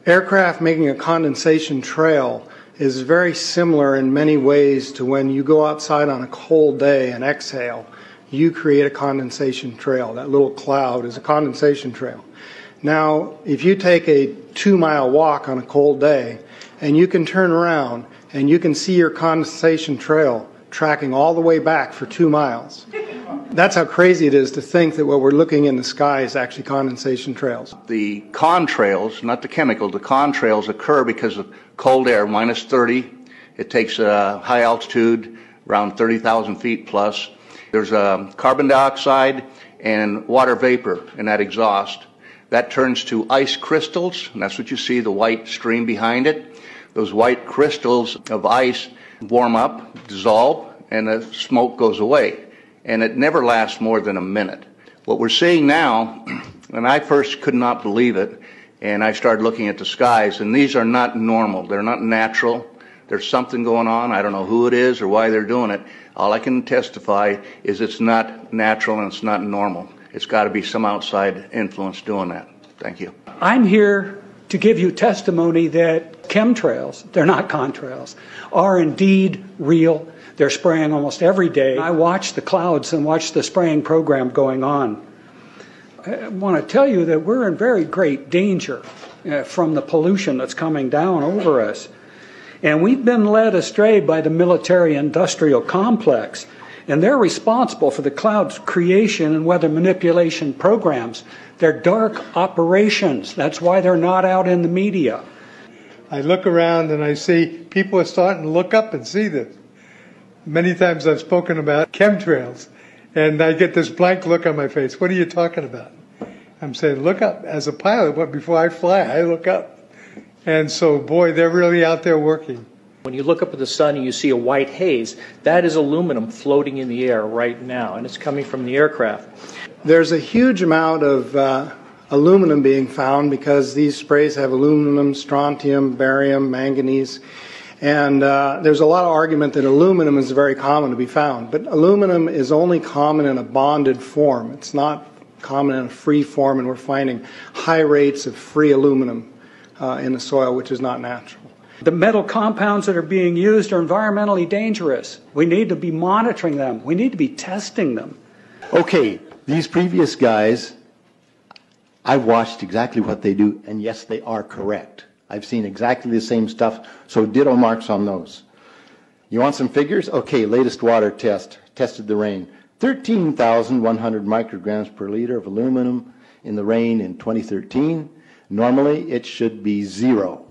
Aircraft making a condensation trail is very similar in many ways to when you go outside on a cold day and exhale. You create a condensation trail. That little cloud is a condensation trail. Now, if you take a 2-mile walk on a cold day and you can turn around and you can see your condensation trail tracking all the way back for 2 miles. That's how crazy it is to think that what we're looking in the sky is actually condensation trails. The contrails, not the chemical, the contrails occur because of cold air, minus 30. It takes high altitude, around 30,000 feet plus. There's carbon dioxide and water vapor in that exhaust. That turns to ice crystals, and that's what you see, the white stream behind it. Those white crystals of ice warm up, dissolve, and the smoke goes away. And it never lasts more than a minute. What we're seeing now, and I first could not believe it, and I started looking at the skies, and these are not normal. They're not natural. There's something going on. I don't know who it is or why they're doing it. All I can testify is it's not natural and it's not normal. It's got to be some outside influence doing that. Thank you. I'm here to give you testimony that chemtrails, they're not contrails, are indeed real. They're spraying almost every day. I watch the clouds and watch the spraying program going on. I want to tell you that we're in very great danger from the pollution that's coming down over us. And we've been led astray by the military-industrial complex, and they're responsible for the cloud's creation and weather manipulation programs. They're dark operations. That's why they're not out in the media. I look around and I see people are starting to look up and see this. Many times I've spoken about chemtrails, and I get this blank look on my face. What are you talking about? I'm saying, look up. As a pilot, before I fly, I look up. And so, boy, they're really out there working. When you look up at the sun and you see a white haze, that is aluminum floating in the air right now, and it's coming from the aircraft. There's a huge amount of aluminum being found because these sprays have aluminum, strontium, barium, manganese. And there's a lot of argument that aluminum is very common to be found. But aluminum is only common in a bonded form. It's not common in a free form, and we're finding high rates of free aluminum in the soil, which is not natural. The metal compounds that are being used are environmentally dangerous. We need to be monitoring them. We need to be testing them. Okay, these previous guys, I've watched exactly what they do, and yes, they are correct. I've seen exactly the same stuff, so ditto marks on those. You want some figures? Okay, latest water test, tested the rain. 13,100 micrograms per liter of aluminum in the rain in 2013. Normally, it should be 0.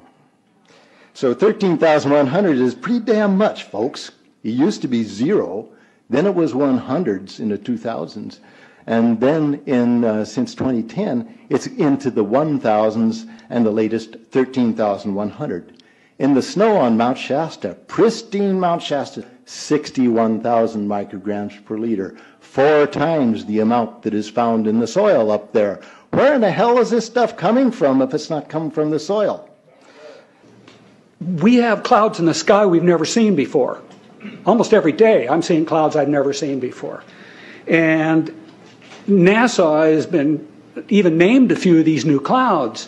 So 13,100 is pretty damn much, folks. It used to be 0, then it was 100s in the 2000s, and then since 2010, it's into the 1,000s and the latest 13,100. In the snow on Mount Shasta, pristine Mount Shasta, 61,000 micrograms per liter, 4 times the amount that is found in the soil up there. Where in the hell is this stuff coming from if it's not coming from the soil? We have clouds in the sky we've never seen before. Almost every day I'm seeing clouds I've never seen before. And NASA has been even named a few of these new clouds.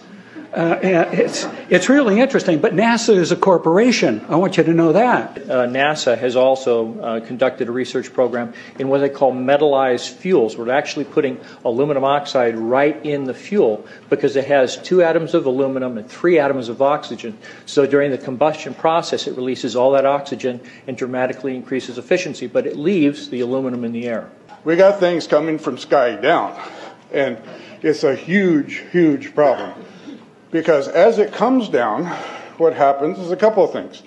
It's really interesting, but NASA is a corporation. I want you to know that. NASA has also conducted a research program in what they call metallized fuels. We're actually putting aluminum oxide right in the fuel because it has 2 atoms of aluminum and 3 atoms of oxygen. So during the combustion process, it releases all that oxygen and dramatically increases efficiency, but it leaves the aluminum in the air. We got things coming from sky down, and it's a huge, huge problem. Because as it comes down, what happens is a couple of things.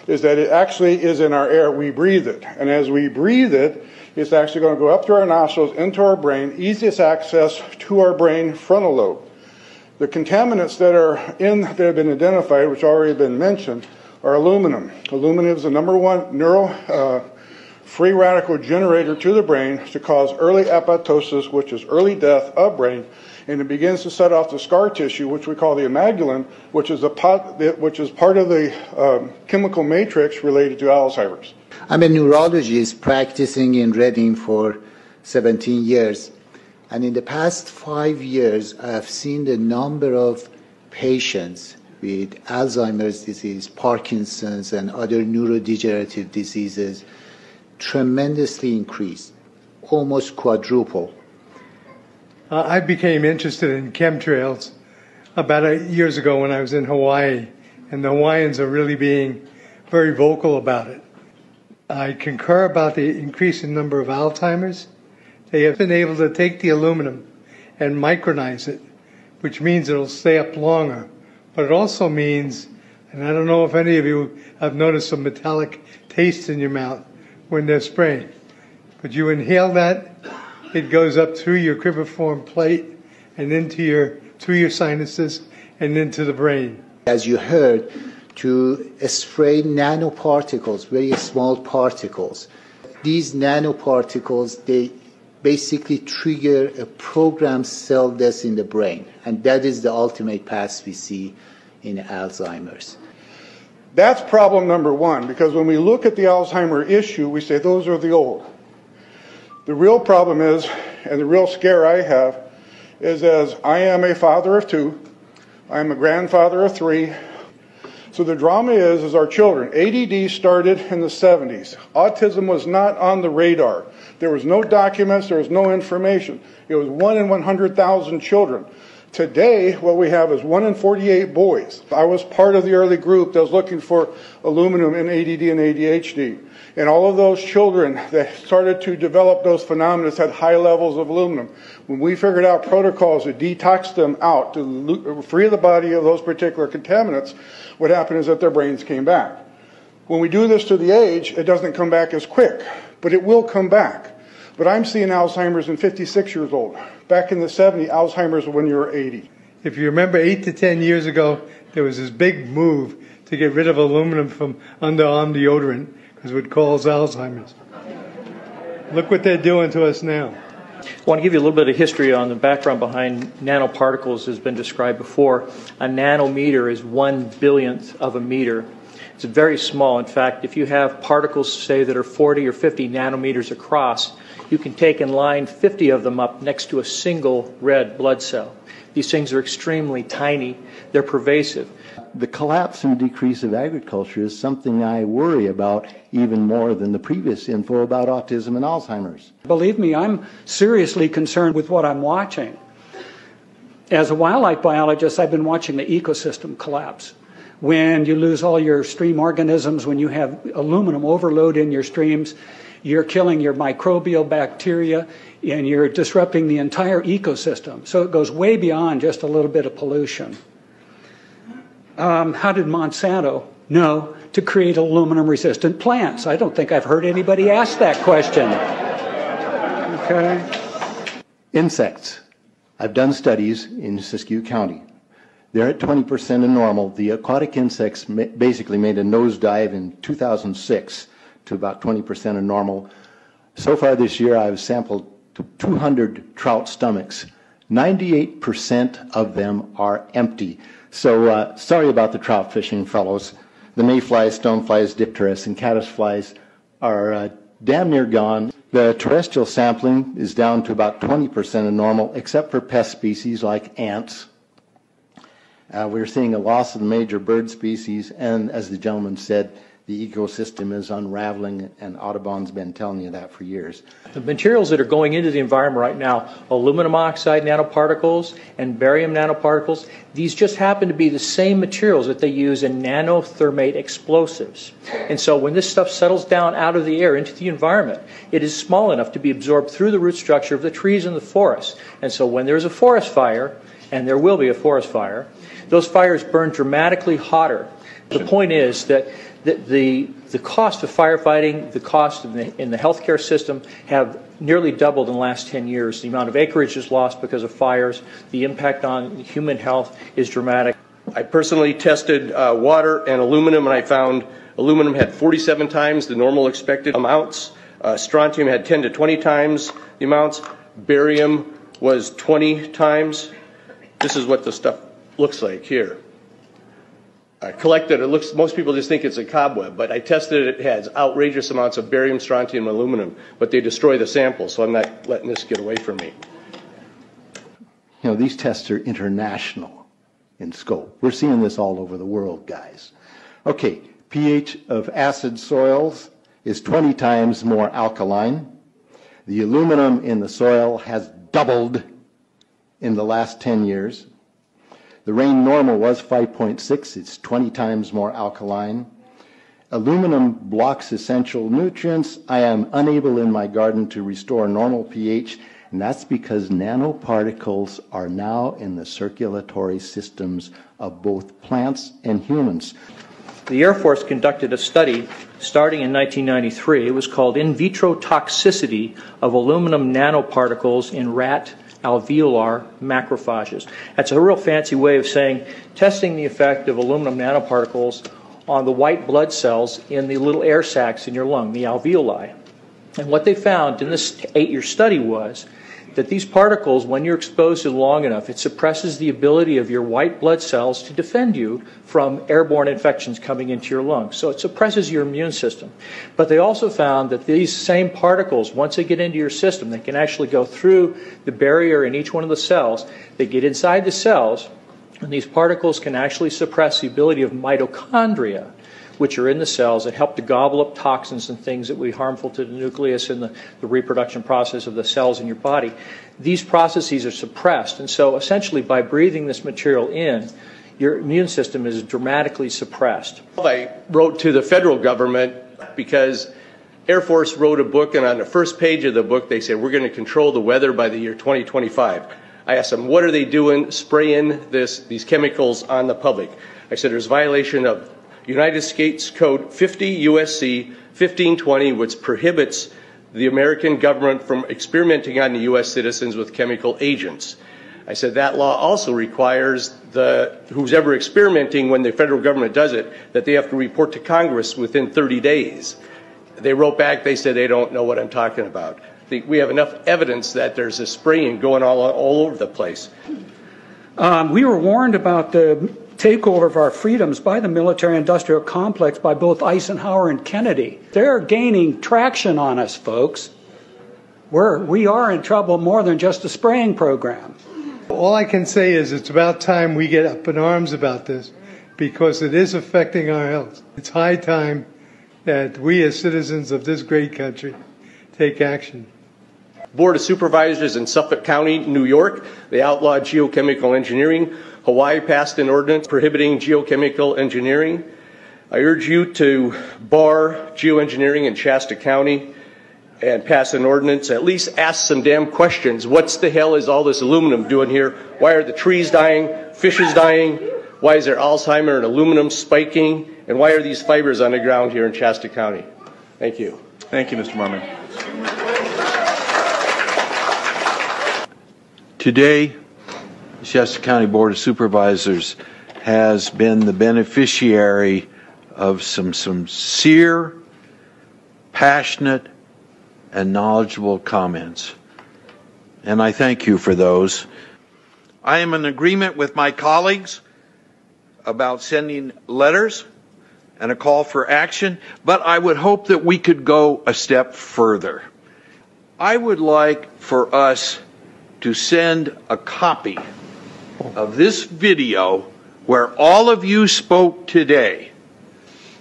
Is that it actually is in our air, we breathe it. And as we breathe it, it's actually going to go up through our nostrils, into our brain, easiest access to our brain frontal lobe. The contaminants that have been identified, which already have been mentioned, are aluminum. Aluminum is the #1 free radical generator to the brain to cause early apoptosis, which is early death of brain, and it begins to set off the scar tissue, which we call the amygdalin, which is part of the chemical matrix related to Alzheimer's. I'm a neurologist practicing in Reading for 17 years, and in the past 5 years, I have seen the number of patients with Alzheimer's disease, Parkinson's, and other neurodegenerative diseases tremendously increased, almost quadruple. I became interested in chemtrails about 8 years ago when I was in Hawaii, and the Hawaiians are really being very vocal about it. I concur about the increasing number of Alzheimer's. They have been able to take the aluminum and micronize it, which means it'll stay up longer. But it also means, and I don't know if any of you have noticed some metallic taste in your mouth when they're spraying, but you inhale that, it goes up through your cribriform plate and through your sinuses and into the brain. As you heard, to spray nanoparticles, very small particles. These nanoparticles, they basically trigger a programmed cell death in the brain, and that is the ultimate path we see in Alzheimer's. That's problem number one, because when we look at the Alzheimer issue, we say those are the old. The real problem is, and the real scare I have, is as I am a father of 2, I'm a grandfather of 3. So the drama is our children. ADD started in the 70s. Autism was not on the radar. There was no documents, there was no information. It was 1 in 100,000 children. Today, what we have is 1 in 48 boys. I was part of the early group that was looking for aluminum in ADD and ADHD. And all of those children that started to develop those phenomena had high levels of aluminum. When we figured out protocols to detox them out, to free the body of those particular contaminants, what happened is that their brains came back. When we do this to the age, it doesn't come back as quick, but it will come back. But I'm seeing Alzheimer's in 56 years old. Back in the 70s, Alzheimer's when you were 80. If you remember 8 to 10 years ago, there was this big move to get rid of aluminum from underarm deodorant because it would cause Alzheimer's. Look what they're doing to us now. I want to give you a little bit of history on the background behind nanoparticles has been described before. A nanometer is 1/1000th of a meter. It's very small. In fact, if you have particles, say, that are 40 or 50 nanometers across, you can take and line 50 of them up next to a single red blood cell. These things are extremely tiny. They're pervasive. The collapse and decrease of agriculture is something I worry about even more than the previous info about autism and Alzheimer's. Believe me, I'm seriously concerned with what I'm watching. As a wildlife biologist, I've been watching the ecosystem collapse. When you lose all your stream organisms, when you have aluminum overload in your streams, you're killing your microbial bacteria and you're disrupting the entire ecosystem. So it goes way beyond just a little bit of pollution. How did Monsanto know to create aluminum-resistant plants? I don't think I've heard anybody ask that question. Okay. Insects. I've done studies in Siskiyou County. They're at 20% of normal. The aquatic insects basically made a nosedive in 2006 to about 20% of normal. So far this year, I've sampled 200 trout stomachs. 98% of them are empty. So sorry about the trout fishing, fellows. The mayflies, stoneflies, dipterus, and caddisflies are damn near gone. The terrestrial sampling is down to about 20% of normal, except for pest species like ants. We're seeing a loss of the major bird species, and as the gentleman said, the ecosystem is unraveling, and Audubon's been telling you that for years. The materials that are going into the environment right now, aluminum oxide nanoparticles and barium nanoparticles, these just happen to be the same materials that they use in nanothermate explosives. And so when this stuff settles down out of the air into the environment, it is small enough to be absorbed through the root structure of the trees in the forest. And so when there's a forest fire, and there will be a forest fire, those fires burn dramatically hotter. The point is that the cost of firefighting, the cost in the healthcare system have nearly doubled in the last 10 years. The amount of acreage is lost because of fires. The impact on human health is dramatic. I personally tested water and aluminum, and I found aluminum had 47 times the normal expected amounts. Strontium had 10 to 20 times the amounts. Barium was 20 times. This is what the stuff looks like here. I collected it. Looks, most people just think it's a cobweb, but I tested it. It has outrageous amounts of barium, strontium, and aluminum, but they destroy the sample, so I'm not letting this get away from me. You know, these tests are international. in scope. We're seeing this all over the world, guys. Okay, pH of acid soils is 20 times more alkaline. The aluminum in the soil has doubled in the last 10 years. The rain normal was 5.6. It's 20 times more alkaline. Aluminum blocks essential nutrients. I am unable in my garden to restore normal pH, and that's because nanoparticles are now in the circulatory systems of both plants and humans. The Air Force conducted a study starting in 1993. It was called In Vitro Toxicity of Aluminum Nanoparticles in Rat Alveolar Macrophages. That's a real fancy way of saying testing the effect of aluminum nanoparticles on the white blood cells in the little air sacs in your lung, the alveoli. And what they found in this 8-year study was that these particles, when you're exposed to them long enough, it suppresses the ability of your white blood cells to defend you from airborne infections coming into your lungs. So it suppresses your immune system. But they also found that these same particles, once they get into your system, they can actually go through the barrier in each one of the cells. They get inside the cells, and these particles can actually suppress the ability of mitochondria, which are in the cells that help to gobble up toxins and things that would be harmful to the nucleus and the reproduction process of the cells in your body. These processes are suppressed, and so essentially by breathing this material in, your immune system is dramatically suppressed. I wrote to the federal government because Air Force wrote a book, and on the first page of the book they said, we're going to control the weather by the year 2025. I asked them, what are they doing spraying these chemicals on the public? I said, there's violation of United States Code 50 USC 1520, which prohibits the American government from experimenting on the U.S. citizens with chemical agents. I said that law also requires who's ever experimenting, when the federal government does it, that they have to report to Congress within 30 days. They wrote back, they said they don't know what I'm talking about. We have enough evidence that there's a spraying going all over the place. We were warned about the takeover of our freedoms by the military-industrial complex by both Eisenhower and Kennedy. They're gaining traction on us, folks. We are in trouble more than just a spraying program. All I can say is it's about time we get up in arms about this, because it is affecting our health. It's high time that we as citizens of this great country take action. Board of Supervisors in Suffolk County, New York, they outlawed geochemical engineering. Hawaii passed an ordinance prohibiting geochemical engineering. I urge you to bar geoengineering in Shasta County and pass an ordinance. At least ask some damn questions. What the hell is all this aluminum doing here? Why are the trees dying, fishes dying? Why is there Alzheimer and aluminum spiking? And why are these fibers on the ground here in Shasta County? Thank you. Thank you, Mr. Marmon. Today, the Shasta County Board of Supervisors has been the beneficiary of some sincere, passionate, and knowledgeable comments. And I thank you for those. I am in agreement with my colleagues about sending letters and a call for action, but I would hope that we could go a step further. I would like for us to send a copy of this video where all of you spoke today,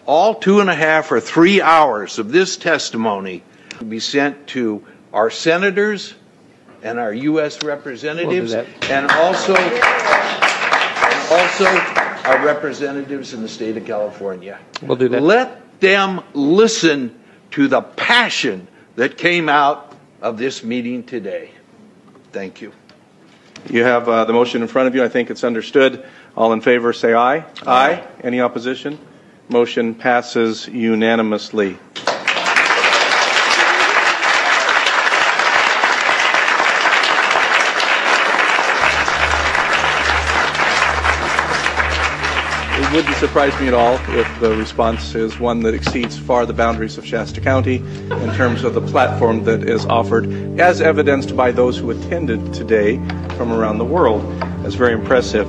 all 2.5 or 3 hours of this testimony, to be sent to our senators and our U.S. representatives, and also our representatives in the state of California. We'll do that. Let them listen to the passion that came out of this meeting today. Thank you. You have the motion in front of you. I think it's understood. All in favor say aye. Aye. Any opposition? Motion passes unanimously. It wouldn't surprise me at all if the response is one that exceeds far the boundaries of Shasta County in terms of the platform that is offered, as evidenced by those who attended today from around the world. That's very impressive.